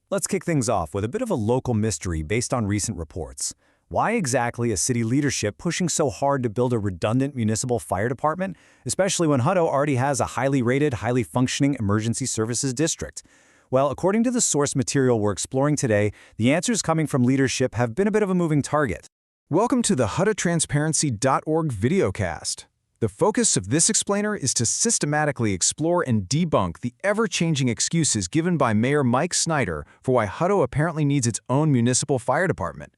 Let's kick things off with a bit of a local mystery based on recent reports. Why exactly is city leadership pushing so hard to build a redundant municipal fire department, especially when Hutto already has a highly rated, highly functioning emergency services district? Well, according to the source material we're exploring today, the answers coming from leadership have been a bit of a moving target. Welcome to the HuttoTransparency.org videocast. The focus of this explainer is to systematically explore and debunk the ever-changing excuses given by Mayor Mike Snyder for why Hutto apparently needs its own municipal fire department.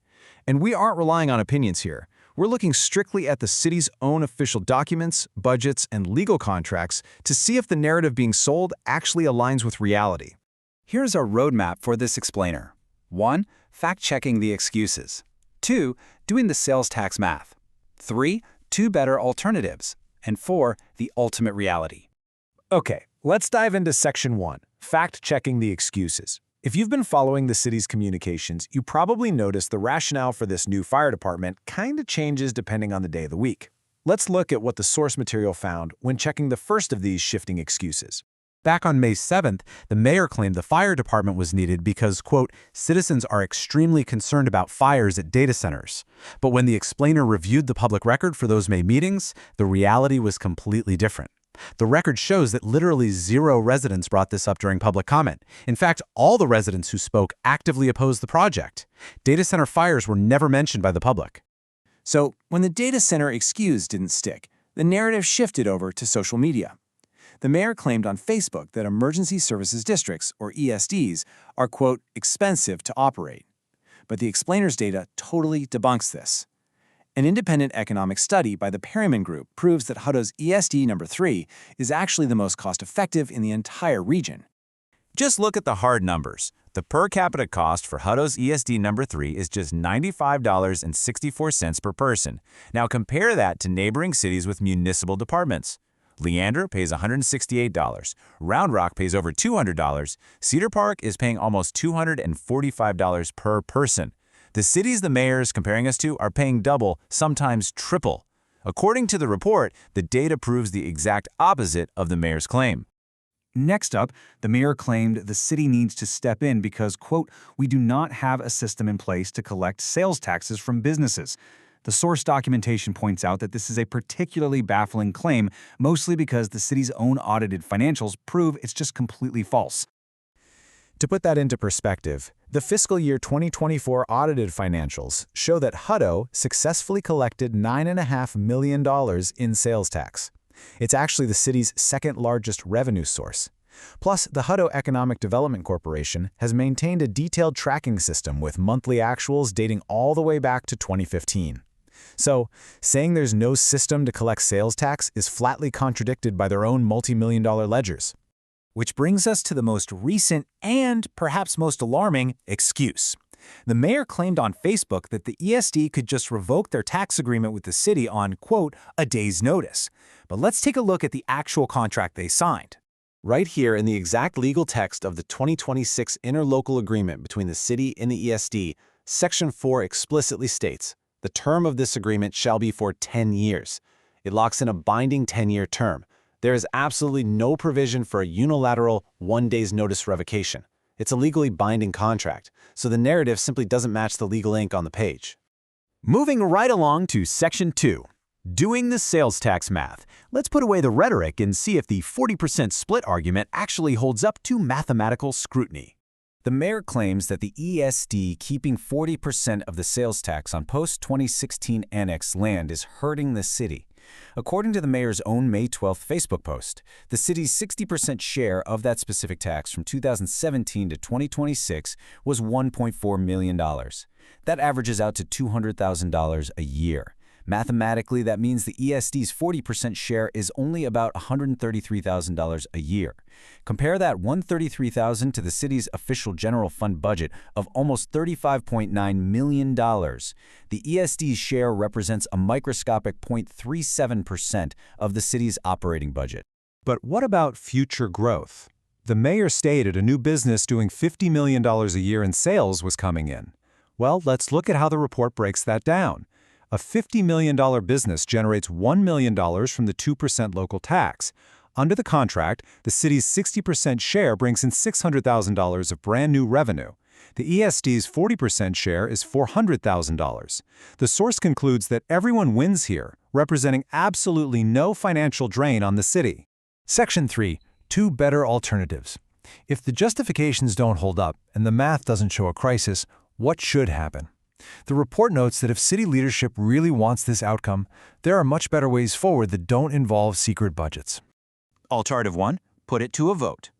And we aren't relying on opinions here. We're looking strictly at the city's own official documents, budgets, and legal contracts to see if the narrative being sold actually aligns with reality. Here's our roadmap for this explainer. 1. Fact-checking the excuses. 2. Doing the sales tax math. 3. Two better alternatives. And 4. The ultimate reality. Okay, let's dive into Section 1, fact-checking the excuses. If you've been following the city's communications, you probably noticed the rationale for this new fire department kinda changes depending on the day of the week. Let's look at what the source material found when checking the first of these shifting excuses. Back on May 7th, the mayor claimed the fire department was needed because, quote, citizens are extremely concerned about fires at data centers. But when the explainer reviewed the public record for those May meetings, the reality was completely different. The record shows that literally 0 residents brought this up during public comment. In fact, all the residents who spoke actively opposed the project. Data center fires were never mentioned by the public. So, when the data center excuse didn't stick, the narrative shifted over to social media. The mayor claimed on Facebook that emergency services districts, or ESDs, are, quote, expensive to operate. But the explainer's data totally debunks this. An independent economic study by the Perryman Group proves that Hutto's ESD number 3 is actually the most cost-effective in the entire region. Just look at the hard numbers. The per capita cost for Hutto's ESD number 3 is just $95.64 per person. Now compare that to neighboring cities with municipal departments. Leander pays $168, Round Rock pays over $200, Cedar Park is paying almost $245 per person. The cities the mayor is comparing us to are paying double, sometimes triple. According to the report, the data proves the exact opposite of the mayor's claim. Next up, the mayor claimed the city needs to step in because, quote, we do not have a system in place to collect sales taxes from businesses. The source documentation points out that this is a particularly baffling claim, mostly because the city's own audited financials prove it's just completely false. To put that into perspective, the fiscal year 2024 audited financials show that Hutto successfully collected $9.5 million in sales tax. It's actually the city's second largest revenue source. Plus, the Hutto Economic Development Corporation has maintained a detailed tracking system with monthly actuals dating all the way back to 2015. So, saying there's no system to collect sales tax is flatly contradicted by their own multi-million-dollar ledgers. Which brings us to the most recent and perhaps most alarming excuse. The mayor claimed on Facebook that the ESD could just revoke their tax agreement with the city on, quote, a day's notice. But let's take a look at the actual contract they signed. Right here in the exact legal text of the 2026 Interlocal Agreement between the city and the ESD, Section 4 explicitly states, the term of this agreement shall be for 10 years. It locks in a binding 10-year term. There is absolutely no provision for a unilateral 1 day's notice revocation. It's a legally binding contract, so the narrative simply doesn't match the legal ink on the page. Moving right along to Section 2, doing the sales tax math. Let's put away the rhetoric and see if the 40% split argument actually holds up to mathematical scrutiny. The mayor claims that the ESD keeping 40% of the sales tax on post-2016 annexed land is hurting the city. According to the mayor's own May 12th Facebook post, the city's 60% share of that specific tax from 2017 to 2026 was $1.4 million. That averages out to $200,000 a year. Mathematically, that means the ESD's 40% share is only about $133,000 a year. Compare that $133,000 to the city's official general fund budget of almost $35.9 million. The ESD's share represents a microscopic 0.37% of the city's operating budget. But what about future growth? The mayor stated a new business doing $50 million a year in sales was coming in. Well, let's look at how the report breaks that down. A $50 million business generates $1 million from the 2% local tax. Under the contract, the city's 60% share brings in $600,000 of brand new revenue. The ESD's 40% share is $400,000. The source concludes that everyone wins here, representing absolutely no financial drain on the city. Section 3. Two better alternatives. If the justifications don't hold up and the math doesn't show a crisis, what should happen? The report notes that if city leadership really wants this outcome, there are much better ways forward that don't involve secret budgets. Alternative 1, put it to a vote.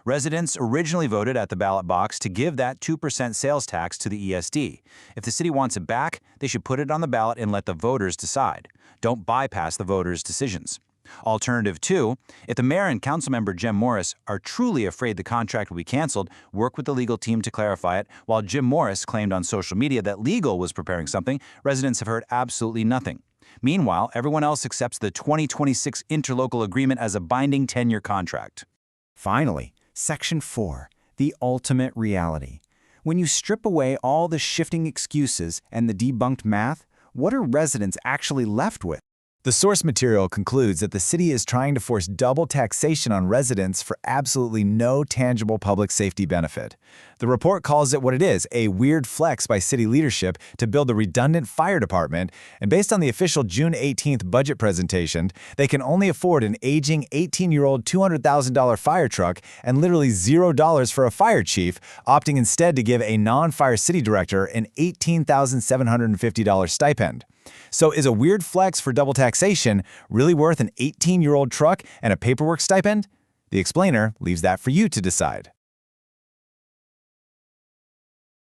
Residents originally voted at the ballot box to give that 2% sales tax to the ESD. If the city wants it back, they should put it on the ballot and let the voters decide. Don't bypass the voters' decisions. Alternative 2, if the mayor and councilmember Jim Morris are truly afraid the contract will be canceled, work with the legal team to clarify it. While Jim Morris claimed on social media that legal was preparing something, residents have heard absolutely nothing. Meanwhile, everyone else accepts the 2026 Interlocal Agreement as a binding 10-year contract. Finally, Section 4, the ultimate reality. When you strip away all the shifting excuses and the debunked math, what are residents actually left with? The source material concludes that the city is trying to force double taxation on residents for absolutely no tangible public safety benefit. The report calls it what it is, a weird flex by city leadership to build a redundant fire department, and based on the official June 18th budget presentation, they can only afford an aging 18-year-old $200,000 fire truck and literally $0 for a fire chief, opting instead to give a non-fire city director an $18,750 stipend. So is a weird flex for double taxation really worth an 18-year-old truck and a paperwork stipend? The explainer leaves that for you to decide.